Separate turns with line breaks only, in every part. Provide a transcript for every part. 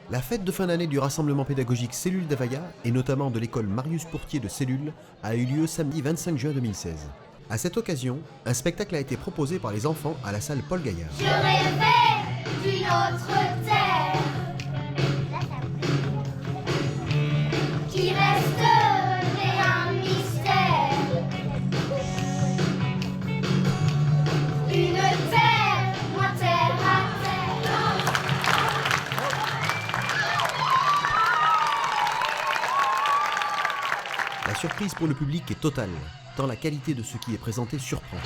La fête de fin d'année du rassemblement pédagogique Cellule d'Availla, et notamment de l'école Marius Pourtier de Cellule, a eu lieu samedi 25 juin 2016. À cette occasion, un spectacle a été proposé par les enfants à la salle Paul Gaillard.
Je rêvais d'une autre terre qui resterait un mystère. Une terre, moins terre à terre.
La surprise pour le public est totale, tant la qualité de ce qui est présenté surprend.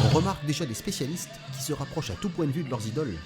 On remarque déjà des spécialistes qui se rapprochent à tout point de vue de leurs idoles.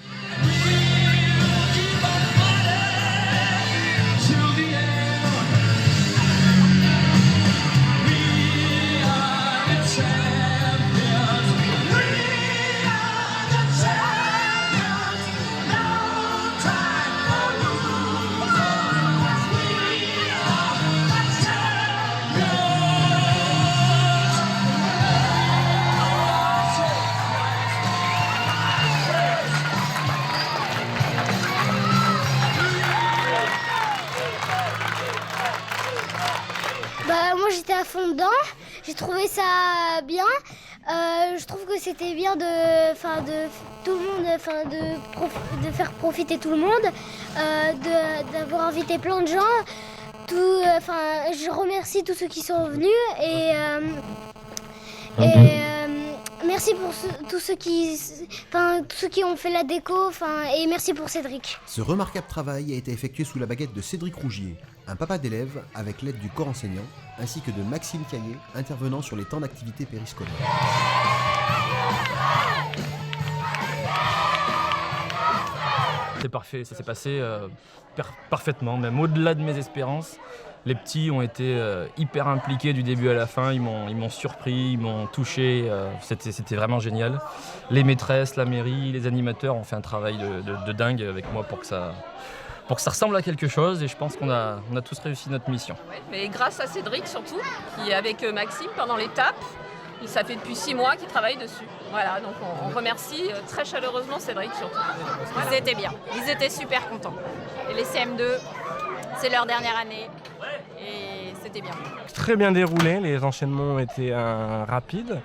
Moi j'étais à fond dedans, j'ai trouvé ça bien. Je trouve que c'était bien de
tout le monde, de faire profiter tout le monde, d'avoir invité plein de gens. Je remercie tous ceux qui sont venus et merci pour tous ceux qui ont fait la déco, et merci pour Cédric.
Ce remarquable travail a été effectué sous la baguette de Cédric Rougier, un papa d'élève avec l'aide du corps enseignant, ainsi que de Maxime Caillé, intervenant sur les temps d'activité périscolaire.
C'est parfait, ça s'est passé parfaitement, même au-delà de mes espérances. Les petits ont été hyper impliqués du début à la fin, ils m'ont surpris, ils m'ont touché, c'était vraiment génial. Les maîtresses, la mairie, les animateurs ont fait un travail de dingue avec moi pour que ça ressemble à quelque chose, et je pense qu'on a tous réussi notre mission.
Ouais, mais grâce à Cédric surtout, qui est avec Maxime pendant l'étape. Ça fait depuis 6 mois qu'ils travaillent dessus. Voilà, donc on remercie très chaleureusement Cédric surtout.
Ils étaient bien, ils étaient super contents. Et les CM2, c'est leur dernière année et c'était bien.
Très bien déroulé, les enchaînements ont été rapides.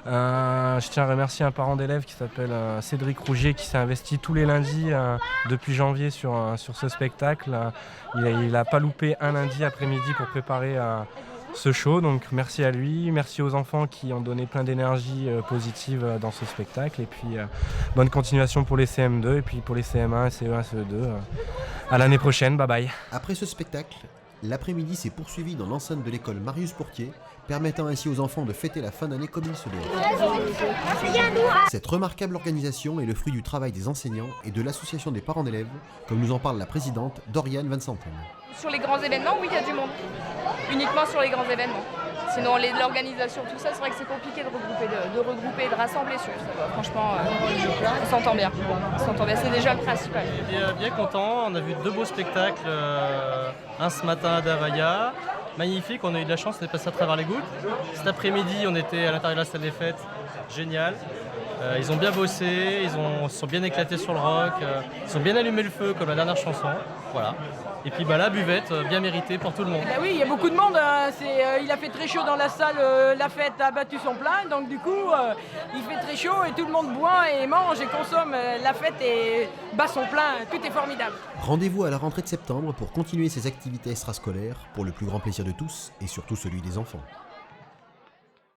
Je tiens à remercier un parent d'élève qui s'appelle Cédric Rougier, qui s'est investi tous les lundis depuis janvier sur ce spectacle. Il n'a pas loupé un lundi après-midi pour préparer ce show, donc merci à lui, merci aux enfants qui ont donné plein d'énergie positive dans ce spectacle, et puis bonne continuation pour les CM2 et puis pour les CM1, CE1, CE2. À l'année prochaine, bye bye.
Après ce spectacle, l'après-midi s'est poursuivi dans l'enceinte de l'école Marius Pourtier, permettant ainsi aux enfants de fêter la fin d'année comme il se doit. Cette remarquable organisation est le fruit du travail des enseignants et de l'association des parents d'élèves, comme nous en parle la présidente Doriane Vincenten.
Sur les grands événements, oui, il y a du monde. Uniquement sur les grands événements. Sinon, l'organisation, tout ça, c'est vrai que c'est compliqué de regrouper et de rassembler. Franchement, on s'entend bien. C'est déjà le principal.
Bien content. On a vu 2 beaux spectacles. Un ce matin à Davaya. Magnifique, on a eu de la chance, on est passé à travers les gouttes. Cet après-midi, on était à l'intérieur de la salle des fêtes. Génial. Ils ont bien bossé, se sont bien éclatés sur le rock, ils ont bien allumé le feu comme la dernière chanson. Voilà. Et puis la buvette, bien méritée pour tout le monde.
Oui, il y a beaucoup de monde. Il a fait très chaud dans la salle, la fête a battu son plein. Donc du coup, il fait très chaud et tout le monde boit et mange et consomme la fête et bat son plein. Tout est formidable.
Rendez-vous à la rentrée de septembre pour continuer ces activités extrascolaires pour le plus grand plaisir de tous et surtout celui des enfants.